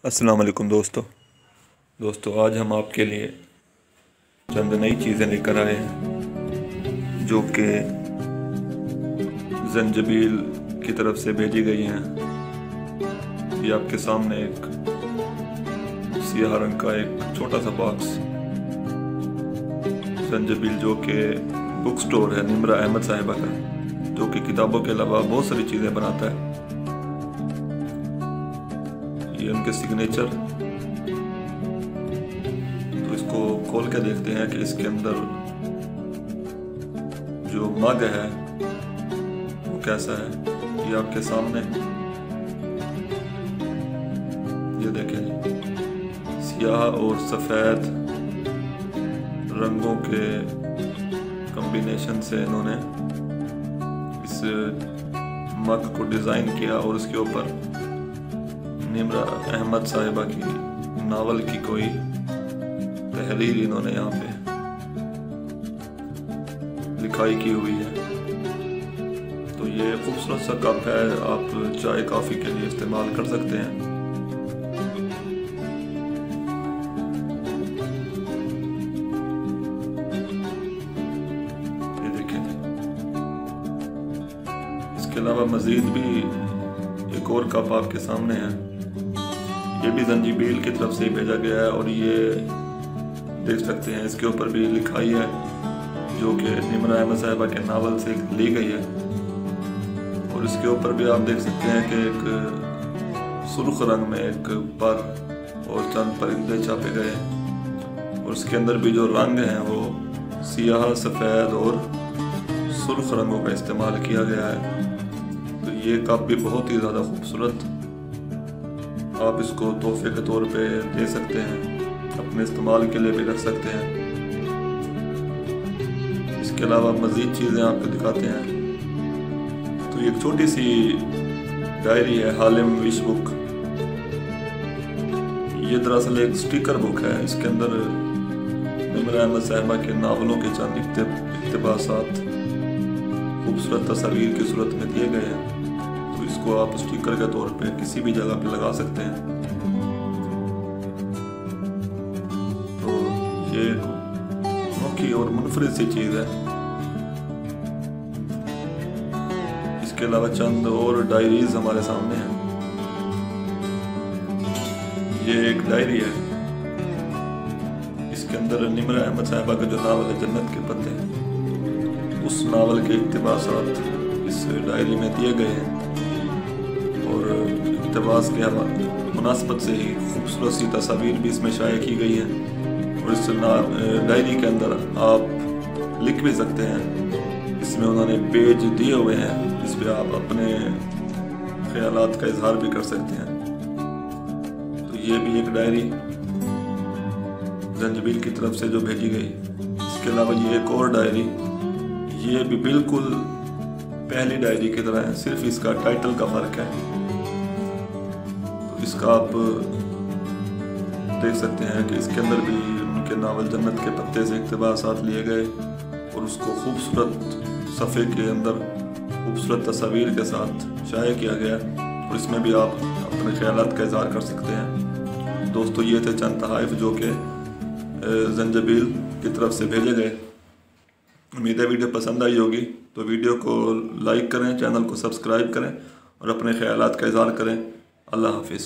अस्सलाम वालेकुम दोस्तों आज हम आपके लिए चंद नई चीज़ें लेकर आए हैं जो कि ज़ंजबील की तरफ से भेजी गई हैं। ये आपके सामने एक सियाह रंग का एक छोटा सा बॉक्स ज़ंजबील जो कि बुक स्टोर है निम्रा अहमद साहिबा का, जो कि किताबों के अलावा बहुत सारी चीज़ें बनाता है। ये उनके सिग्नेचर। तो इसको खोल के देखते हैं कि इसके अंदर जो मग है वो कैसा है। ये आपके सामने ये देखें जी, सियाह और सफ़ेद रंगों के कॉम्बिनेशन से इन्होंने इस मग को डिज़ाइन किया और उसके ऊपर निम्रा अहमद साहिबा की नावल की कोई तहरीर इन्होंने यहाँ पे लिखाई की हुई है। तो ये खूबसूरत सा कप है, आप चाय कॉफ़ी के लिए इस्तेमाल कर सकते हैं। ये देखें, इसके अलावा मज़ीद भी एक और कप आपके सामने है। ये भी ज़ंजीबील की तरफ से ही भेजा गया है और ये देख सकते हैं इसके ऊपर भी लिखाई है जो कि निम्रा अहमद साहिबा के नावल से ली गई है। और इसके ऊपर भी आप देख सकते हैं कि एक सुर्ख रंग में एक पर और चंद परिंदे छापे गए हैं और उसके अंदर भी जो रंग हैं वो सियाह, सफ़ेद और सुर्ख रंगों का इस्तेमाल किया गया है। तो ये कप भी बहुत ही ज़्यादा खूबसूरत, आप इसको तोहफे के तौर पे दे सकते हैं, अपने इस्तेमाल के लिए भी रख सकते हैं। इसके अलावा मज़ीद चीज़ें आपको दिखाते हैं। तो एक छोटी सी डायरी है, हालिम विश बुक। ये दरअसल एक स्टिकर बुक है। इसके अंदर निम्रा अहमद साहिबा के नावलों के चंद इक़्तिबासात खूबसूरत तस्वीर की सूरत में दिए गए हैं। तो इसको आप स्टिकर के तौर पे किसी भी जगह पे लगा सकते हैं। तो ये अनोखी और मुनफरिद सी चीज़ है। इसके अलावा चंद और डायरीज हमारे सामने हैं। ये एक डायरी है, इसके अंदर निम्रा अहमद साहिबा का जो नावल है जन्नत के पत्ते, उस नावल के इक़्तिबासात इस डायरी में दिए गए हैं। और इक़्तिबास के मुनासबत से ही खूबसूरत सी तस्वीर भी इसमें शाये की गई है। और इस डायरी के अंदर आप लिख भी सकते हैं। इसमें उन्होंने पेज दिए हुए हैं, इस पर आप अपने ख्यालात का इजहार भी कर सकते हैं। तो ये भी एक डायरी ज़ंजबील की तरफ से जो भेजी गई। इसके अलावा ये एक और डायरी, ये भी बिल्कुल पहली डायरी की तरह है, सिर्फ इसका टाइटल का फ़र्क है। तो इसका आप देख सकते हैं कि इसके अंदर भी उनके नावल जन्नत के पत्ते से इक़्तिबासात लिए गए और उसको खूबसूरत सफ़े के अंदर खूबसूरत तस्वीर के साथ शाये किया गया। और इसमें भी आप अपने ख्यालात का इज़हार कर सकते हैं। दोस्तों, ये थे चंद तहाइफ जो कि ज़ंजबील की तरफ से भेजे गए। उम्मीद है वीडियो पसंद आई होगी। तो वीडियो को लाइक करें, चैनल को सब्सक्राइब करें और अपने ख्यालात का इज़हार करें। अल्लाह हाफिज़।